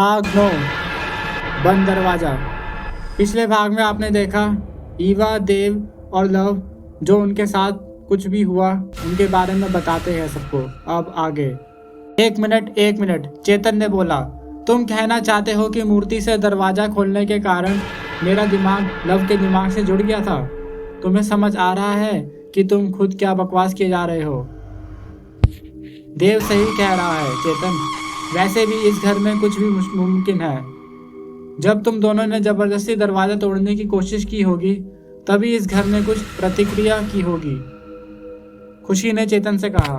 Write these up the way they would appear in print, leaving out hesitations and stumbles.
भाग 9 बंद दरवाजा। पिछले भाग में आपने देखा ईवा, देव और लव जो उनके साथ कुछ भी हुआ उनके बारे में बताते हैं सबको। अब आगे। एक मिनट, चेतन ने बोला, तुम कहना चाहते हो कि मूर्ति से दरवाजा खोलने के कारण मेरा दिमाग लव के दिमाग से जुड़ गया था? तुम्हें समझ आ रहा है कि तुम खुद क्या बकवास किए जा रहे हो? देव सही कह रहा है चेतन, वैसे भी इस घर में कुछ भी मुमकिन है। जब तुम दोनों ने जबरदस्ती दरवाजा तोड़ने की कोशिश की होगी तभी इस घर ने कुछ प्रतिक्रिया की होगी। खुशी ने चेतन से कहा,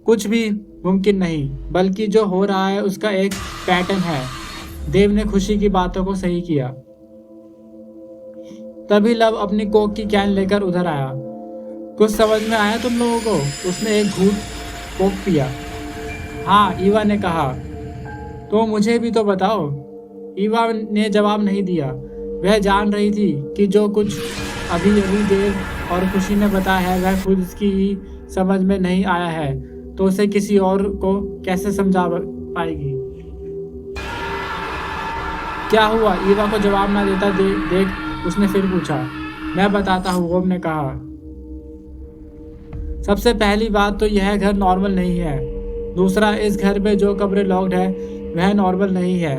कुछ भी मुमकिन नहीं, बल्कि जो हो रहा है उसका एक पैटर्न है। देव ने खुशी की बातों को सही किया। तभी लव अपनी कोक की कैन लेकर उधर आया। कुछ समझ में आया तुम लोगों को? उसने एक घूंट कोक पिया। हाँ, ईवा ने कहा। तो मुझे भी तो बताओ। ईवा ने जवाब नहीं दिया। वह जान रही थी कि जो कुछ अभी देव और खुशी ने बताया है वह खुद इसकी ही समझ में नहीं आया है तो उसे किसी और को कैसे समझा पाएगी। क्या हुआ? ईवा को जवाब ना देता देख उसने फिर पूछा। मैं बताता हूँ, ओम ने कहा। सबसे पहली बात तो यह घर नॉर्मल नहीं है। दूसरा, इस घर में जो कमरे लॉक्ड है वह नॉर्मल नहीं है।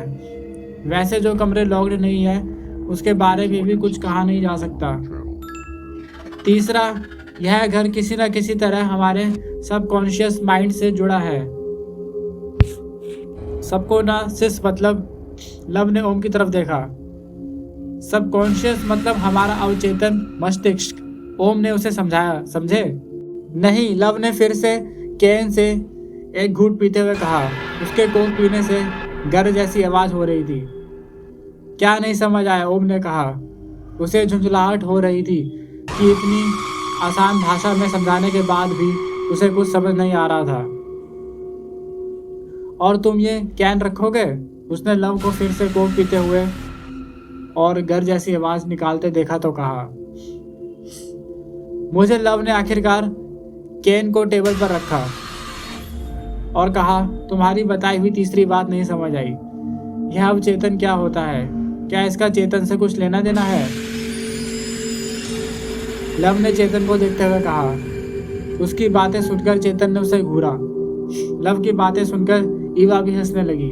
वैसे जो कमरे लॉक्ड नहीं है उसके बारे में भी कुछ कहा नहीं जा सकता। तीसरा, यह घर किसी न किसी तरह हमारे सबकॉन्शियस माइंड से जुड़ा है। सबको ना सिर्फ मतलब, लव ने ओम की तरफ देखा। सबकॉन्शियस मतलब हमारा अवचेतन मस्तिष्क, ओम ने उसे समझाया। समझे? नहीं, लव ने फिर से कैन से एक घूंट पीते हुए कहा। उसके कोक पीने से गर जैसी आवाज हो रही थी। क्या नहीं समझ आया? ओम ने कहा। उसे झुंझलाहट हो रही थी कि इतनी आसान भाषा में समझाने के बाद भी उसे कुछ समझ नहीं आ रहा था। और तुम ये कैन रखोगे? उसने लव को फिर से कोक पीते हुए और गर जैसी आवाज निकालते देखा तो कहा। मुझे लव ने आखिरकार कैन को टेबल पर रखा और कहा, तुम्हारी बताई हुई तीसरी बात नहीं समझ आई। यह अवचेतन क्या होता है? क्या इसका चेतन से कुछ लेना देना है? लव ने चेतन को देखते हुए कहा। उसकी बातें सुनकर चेतन ने उसे घूरा। लव की बातें सुनकर ईवा भी हंसने लगी।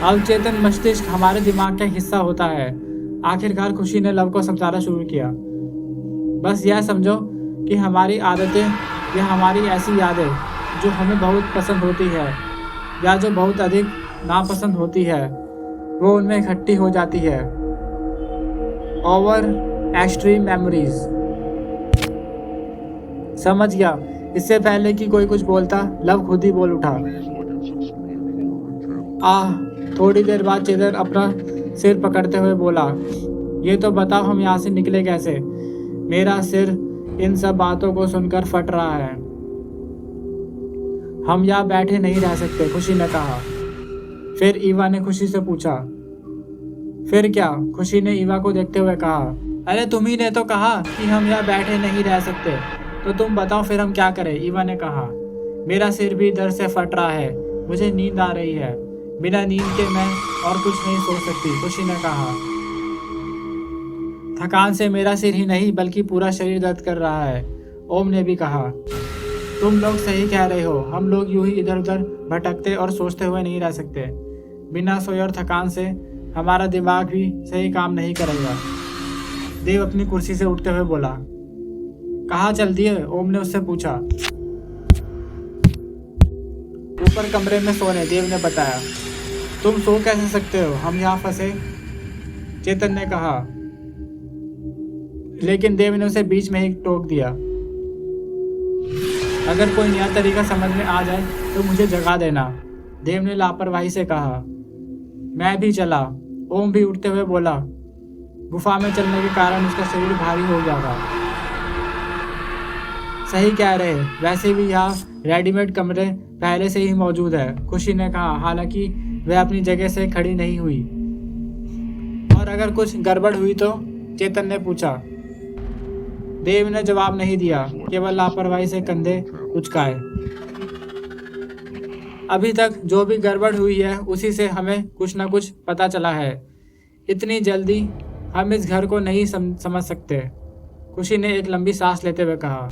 अवचेतन मस्तिष्क हमारे दिमाग का हिस्सा होता है। आखिरकार खुशी ने लव को समझाना शुरू किया। बस यह समझो कि हमारी आदतें या हमारी ऐसी यादें जो हमें बहुत पसंद होती है या जो बहुत अधिक नापसंद होती है वो उनमें इकट्ठी हो जाती है। Over extreme memories. समझ गया। इससे पहले कि कोई कुछ बोलता लव खुद ही बोल उठा। थोड़ी देर बाद चेतन अपना सिर पकड़ते हुए बोला, ये तो बताओ हम यहाँ से निकले कैसे? मेरा सिर इन सब बातों को सुनकर फट रहा है। हम यहाँ बैठे नहीं रह सकते, खुशी ने कहा। फिर ईवा ने खुशी से पूछा। फिर क्या? खुशी ने ईवा को देखते हुए कहा। अरे तुम ही ने तो कहा कि हम यहाँ बैठे नहीं रह सकते, तो तुम बताओ फिर हम क्या करें? ईवा ने कहा। मेरा सिर भी दर्द से फट रहा है, मुझे नींद आ रही है। बिना नींद के मैं और कुछ नहीं सोच सकती, खुशी ने कहा। थकान से मेरा सिर ही नहीं बल्कि पूरा शरीर दर्द कर रहा है, ओम ने भी कहा। तुम लोग सही कह रहे हो, हम लोग यूं ही इधर उधर भटकते और सोचते हुए नहीं रह सकते। बिना सोए और थकान से हमारा दिमाग भी सही काम नहीं करेगा। देव अपनी कुर्सी से उठते हुए बोला। कहाँ चल दिए? ओम ने उससे पूछा। ऊपर कमरे में सोने, देव ने बताया। तुम सो कैसे सकते हो? हम यहाँ फंसे, चेतन ने कहा। लेकिन देव ने उसे बीच में ही टोक दिया। अगर कोई नया तरीका समझ में आ जाए तो मुझे जगा देना, देव ने लापरवाही से कहा। मैं भी चला, ओम भी उठते हुए बोला। गुफा में चलने के कारण उसका शरीर भारी हो गया था। सही कह रहे, वैसे भी यहाँ रेडीमेड कमरे पहले से ही मौजूद है, खुशी ने कहा। हालांकि वह अपनी जगह से खड़ी नहीं हुई। और अगर कुछ गड़बड़ हुई तो? चेतन ने पूछा। देव ने जवाब नहीं दिया, केवल लापरवाही से कंधे उचकाए। अभी तक जो भी गड़बड़ हुई है उसी से हमें कुछ ना कुछ पता चला है। इतनी जल्दी हम इस घर को नहीं समझ सकते। खुशी ने एक लंबी सांस लेते हुए कहा।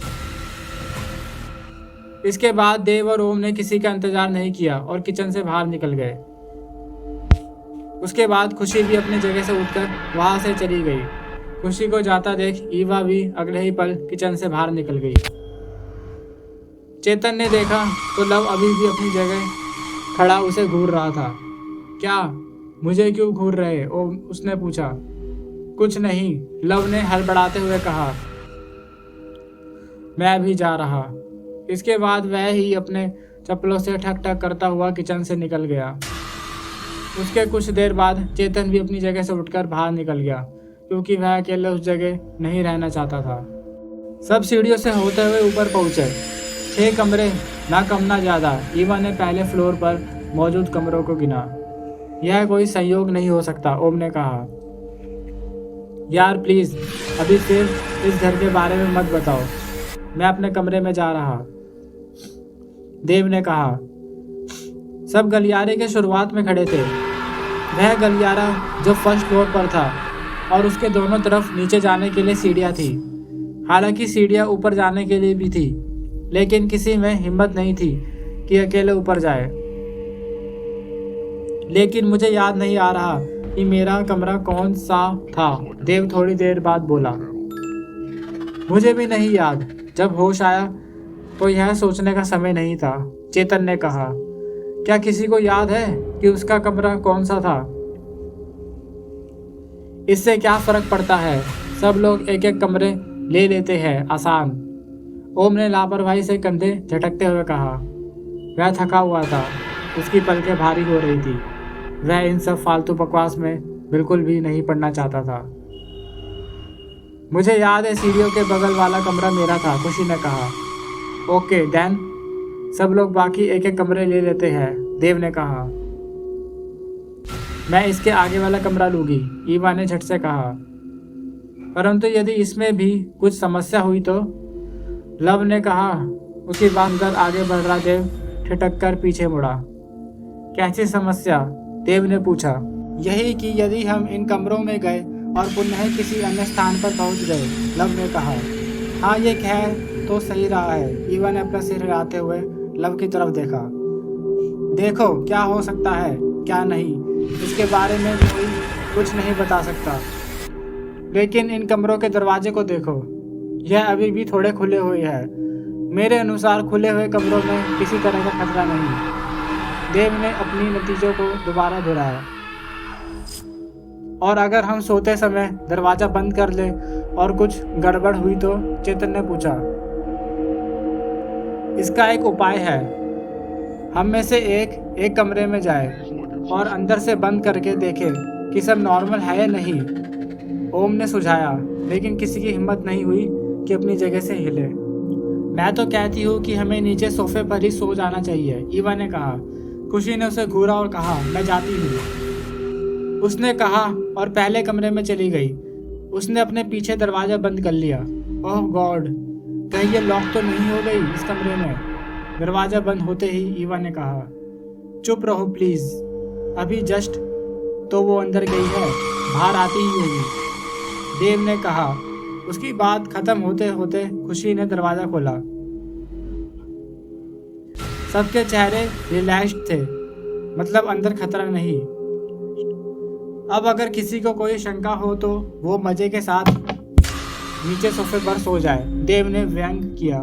इसके बाद देव और ओम ने किसी का इंतजार नहीं किया और किचन से बाहर निकल गए। उसके बाद खुशी भी अपनी जगह से उठकर वहां से चली गई। खुशी को जाता देख ईवा भी अगले ही पल किचन से बाहर निकल गई। चेतन ने देखा तो लव अभी भी अपनी जगह खड़ा उसे घूर रहा था। क्या मुझे क्यों घूर रहे? ओम उसने पूछा। कुछ नहीं, लव ने हड़बड़ाते हुए कहा। मैं भी जा रहा। इसके बाद वह ही अपने चप्पलों से ठक ठक करता हुआ किचन से निकल गया। उसके कुछ देर बाद चेतन भी अपनी जगह से उठकर बाहर निकल गया क्योंकि वह अकेले उस जगह नहीं रहना चाहता था। सब सीढ़ियों से होते हुए ऊपर पहुंचे। 6 कमरे, ना कम ना ज़्यादा। ईवा ने पहले फ्लोर पर मौजूद कमरों को गिना। यह कोई संयोग नहीं हो सकता, ओम ने कहा। यार प्लीज़ अभी सिर्फ इस घर के बारे में मत बताओ, मैं अपने कमरे में जा रहा, देव ने कहा। सब गलियारे के शुरुआत में खड़े थे। वह गलियारा जो फर्स्ट फ्लोर पर था और उसके दोनों तरफ नीचे जाने के लिए सीढ़ियाँ थी। हालांकि सीढ़ियाँ ऊपर जाने के लिए भी थी, लेकिन किसी में हिम्मत नहीं थी कि अकेले ऊपर जाए। लेकिन मुझे याद नहीं आ रहा कि मेरा कमरा कौन सा था, देव थोड़ी देर बाद बोला। मुझे भी नहीं याद। जब होश आया तो यह सोचने का समय नहीं था, चेतन ने कहा। क्या किसी को याद है कि उसका कमरा कौन सा था? इससे क्या फर्क पड़ता है, सब लोग एक एक कमरे ले लेते हैं, आसान। ओम ने लापरवाही से कंधे झटकते हुए कहा। वह थका हुआ था, उसकी पलकें भारी हो रही थी। वह इन सब फालतू बकवास में बिल्कुल भी नहीं पड़ना चाहता था। मुझे याद है सीढ़ियों के बगल वाला कमरा मेरा था, खुशी ने कहा। ओके देन सब लोग बाकी एक एक कमरे ले लेते हैं, देव ने कहा। मैं इसके आगे वाला कमरा लूंगी, ईवा ने झट से कहा। परंतु यदि इसमें भी कुछ समस्या हुई तो, लव ने कहा। उसकी बात कर आगे बढ़ रहा देव ठिठक कर पीछे मुड़ा। कैसी समस्या? देव ने पूछा। यही कि यदि हम इन कमरों में गए और पुनः किसी अन्य स्थान पर पहुंच गए, लव ने कहा। हाँ ये कह तो सही रहा है, ईवा ने अपना सिर हिलाते हुए लव की तरफ देखा। देखो क्या हो सकता है क्या नहीं, इसके बारे में कोई कुछ नहीं बता सकता, लेकिन इन कमरों के दरवाजे को देखो, यह अभी भी थोड़े खुले हुए हैं। मेरे अनुसार खुले हुए कमरों में किसी तरह का खतरा नहीं। देव ने अपनी नतीजों को दोबारा दोहराया। और अगर हम सोते समय दरवाजा बंद कर ले और कुछ गड़बड़ हुई तो, चेतन ने पूछा। इसका एक उपाय है, हम में से एक कमरे में जाए और अंदर से बंद करके देखे कि सब नॉर्मल है या नहीं, ओम ने सुझाया। लेकिन किसी की हिम्मत नहीं हुई कि अपनी जगह से हिले। मैं तो कहती हूँ कि हमें नीचे सोफे पर ही सो जाना चाहिए, ईवा ने कहा। खुशी ने उसे घूरा और कहा, मैं जाती हूँ, उसने कहा और पहले कमरे में चली गई। उसने अपने पीछे दरवाजा बंद कर लिया। ओह गॉड, कहीं ये लॉक तो नहीं हो गई इस कमरे में? दरवाजा बंद होते ही ईवा ने कहा। चुप रहो प्लीज, अभी जस्ट तो वो अंदर गई है, बाहर आती ही होगी, देव ने कहा। उसकी बात खत्म होते होते खुशी ने दरवाजा खोला। सबके चेहरे रिलैक्स्ड थे, मतलब अंदर खतरा नहीं। अब अगर किसी को कोई शंका हो तो वो मजे के साथ नीचे सोफे पर सो जाए, देव ने व्यंग किया।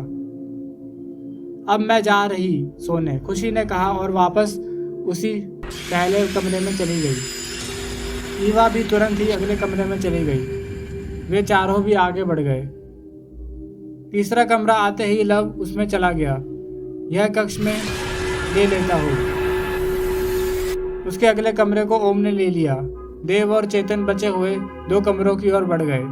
अब मैं जा रही सोने, खुशी ने कहा और वापस उसी पहले कमरे में चली गई। ईवा भी तुरंत ही अगले कमरे में चली गई। वे चारों भी आगे बढ़ गए। तीसरा कमरा आते ही लव उसमें चला गया। यह कक्ष में ले लेता हूँ। उसके अगले कमरे को ओम ने ले लिया। देव और चेतन बचे हुए 2 कमरों की ओर बढ़ गए।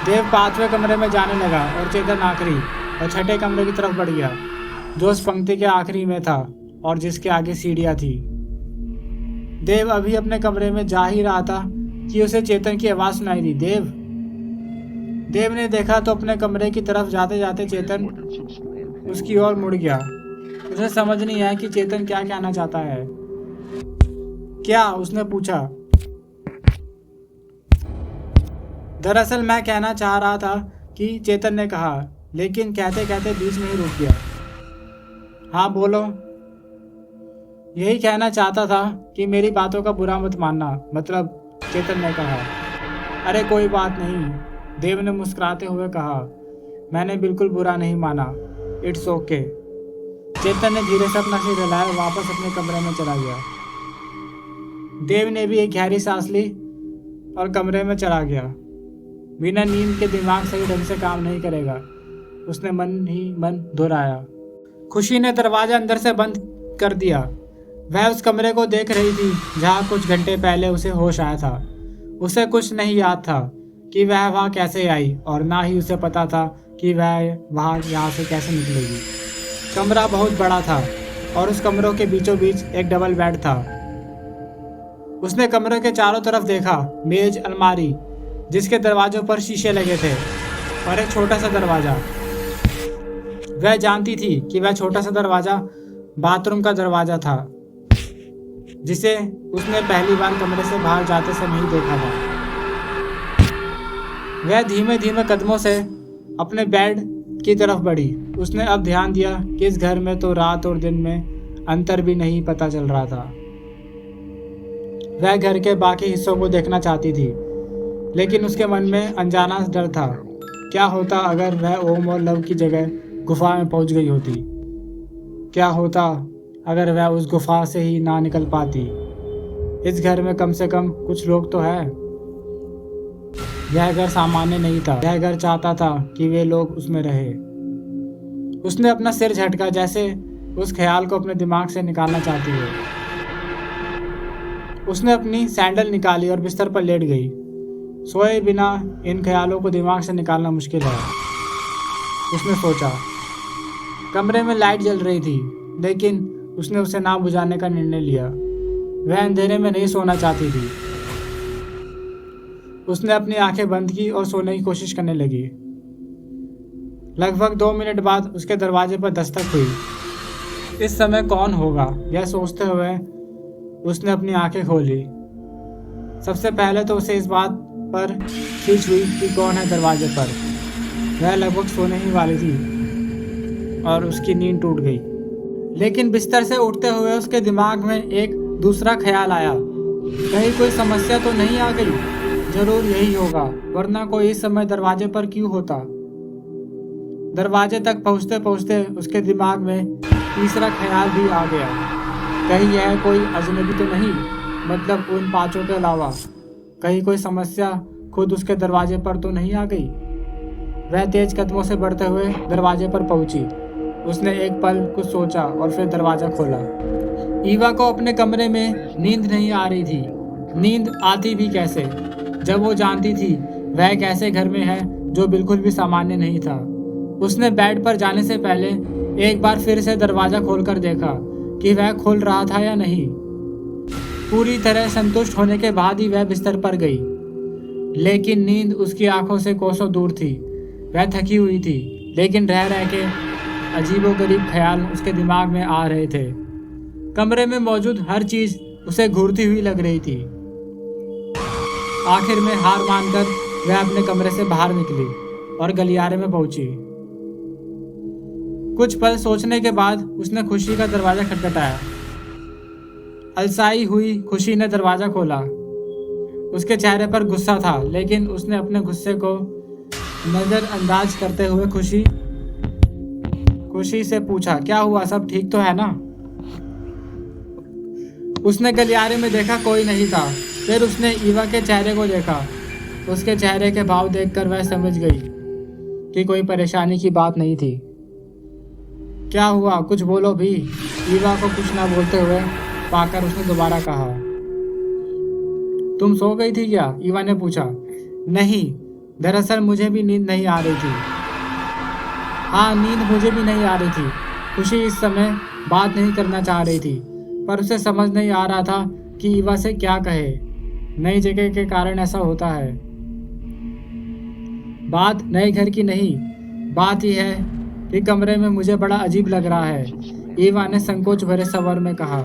देव 5वें कमरे में जाने लगा और चेतन आखिरी और 6ठे कमरे की तरफ बढ़ गया, जो उस पंक्ति के आखिरी में था और जिसके आगे सीढ़ियां थी। देव अभी अपने कमरे में जा ही रहा था कि उसे चेतन की आवाज सुनाई दी। देव ने देखा तो अपने कमरे की तरफ जाते जाते चेतन उसकी ओर मुड़ गया। उसे समझ नहीं आया कि चेतन क्या कहना चाहता है। क्या? उसने पूछा। दरअसल मैं कहना चाह रहा था कि चेतन ने कहा, लेकिन कहते कहते बीच में ही रुक गया। हाँ बोलो। यही कहना चाहता था कि मेरी बातों का बुरा मत मानना, मतलब, चेतन ने कहा। अरे कोई बात नहीं, देव ने मुस्कुराते हुए कहा। मैंने बिल्कुल बुरा नहीं माना। It's okay. चेतन ने धीरे से अपना सिर हिलाया और वापस अपने कमरे में चला गया। देव ने भी एक गहरी सांस ली और कमरे में चला गया। बिना नींद के दिमाग सही ढंग से काम नहीं करेगा, उसने मन ही मन दोहराया। खुशी ने दरवाजा अंदर से बंद कर दिया। वह उस कमरे को देख रही थी जहाँ कुछ घंटे पहले उसे होश आया था। उसे कुछ नहीं याद था कि वह वहाँ कैसे आई और ना ही उसे पता था कि वह वहाँ यहाँ से कैसे निकलेगी। कमरा बहुत बड़ा था और उस कमरों के बीचों बीच एक डबल बेड था। उसने कमरे के चारों तरफ देखा। मेज, अलमारी जिसके दरवाजों पर शीशे लगे थे और एक छोटा सा दरवाजा। वह जानती थी कि वह छोटा सा दरवाजा बाथरूम का दरवाजा था, जिसे उसने पहली बार कमरे से बाहर जाते समय ही देखा था। वह धीमे धीमे कदमों से अपने बेड की तरफ बढ़ी। उसने अब ध्यान दिया कि इस घर में तो रात और दिन में अंतर भी नहीं पता चल रहा था। वह घर के बाकी हिस्सों को देखना चाहती थी, लेकिन उसके मन में अनजाना डर था। क्या होता अगर वह ओम और लव की जगह गुफा में पहुंच गई होती? क्या होता अगर वह उस गुफा से ही ना निकल पाती? इस घर में कम से कम कुछ लोग तो है। यह घर सामान्य नहीं था। यह घर चाहता था कि वे लोग उसमें रहे। उसने अपना सिर झटका, जैसे उस ख्याल को अपने दिमाग से निकालना चाहती है। उसने अपनी सैंडल निकाली और बिस्तर पर लेट गई। सोए बिना इन ख्यालों को दिमाग से निकालना मुश्किल है, उसने सोचा। कमरे में लाइट जल रही थी, लेकिन उसने उसे ना बुझाने का निर्णय लिया। वह अंधेरे में नहीं सोना चाहती थी। उसने अपनी आंखें बंद की और सोने की कोशिश करने लगी। लगभग 2 मिनट बाद उसके दरवाजे पर दस्तक हुई। इस समय कौन होगा, यह सोचते हुए उसने अपनी आंखें खोली। सबसे पहले तो उसे इस बात पर खींच हुई कि कौन है दरवाजे पर। वह लगभग सोने ही वाली थी और उसकी नींद टूट गई। लेकिन बिस्तर से उठते हुए उसके दिमाग में एक दूसरा ख्याल आया। कहीं कोई समस्या तो नहीं आ गई? जरूर यही होगा, वरना कोई इस समय दरवाजे पर क्यों होता? दरवाजे तक पहुंचते पहुंचते उसके दिमाग में तीसरा ख्याल भी आ गया। कहीं यह कोई अजनबी तो नहीं, मतलब उन 5 के अलावा। कहीं कोई समस्या खुद उसके दरवाजे पर तो नहीं आ गई? वह तेज कदमों से बढ़ते हुए दरवाजे पर पहुंची। उसने एक पल कुछ सोचा और फिर दरवाजा खोला। ईवा को अपने कमरे में नींद नहीं आ रही थी। नींद आती भी कैसे, जब वो जानती थी वह एक ऐसे घर में है जो बिल्कुल भी सामान्य नहीं था। उसने बेड पर जाने से पहले एक बार फिर से दरवाजा खोलकर देखा कि वह खुल रहा था या नहीं। पूरी तरह संतुष्ट होने के बाद ही वह बिस्तर पर गई, लेकिन नींद उसकी आंखों से कोसों दूर थी। वह थकी हुई थी, लेकिन रह रह के अजीबोगरीब ख्याल उसके दिमाग में आ रहे थे। कमरे में मौजूद हर चीज उसे घूरती हुई लग रही थी। आखिर में हार मानकर वह अपने कमरे से बाहर निकली और गलियारे में पहुंची। कुछ पल सोचने के बाद उसने खुशी का दरवाजा खटखटाया। अलसाई हुई खुशी ने दरवाजा खोला। उसके चेहरे पर गुस्सा था, लेकिन उसने अपने गुस्से को नजरअंदाज करते हुए खुशी से पूछा, क्या हुआ, सब ठीक तो है ना? उसने गलियारे में देखा, कोई नहीं था। फिर उसने ईवा के चेहरे को देखा। उसके चेहरे के भाव देखकर वह समझ गई कि कोई परेशानी की बात नहीं थी। क्या हुआ, कुछ बोलो भी। ईवा को कुछ ना बोलते हुए पाकर उसने दोबारा कहा, तुम सो गई थी क्या? ईवा ने पूछा। नहीं, दरअसल मुझे भी नींद नहीं आ रही थी। हाँ, नींद मुझे भी नहीं आ रही थी। खुशी इस समय बात नहीं करना चाह रही थी, पर उसे समझ नहीं आ रहा था कि ईवा से क्या कहे। नई जगह के कारण ऐसा होता है। बात नए घर की नहीं, बात यह है कि कमरे में मुझे बड़ा अजीब लग रहा है। ईवा ने संकोच भरे स्वर में कहा।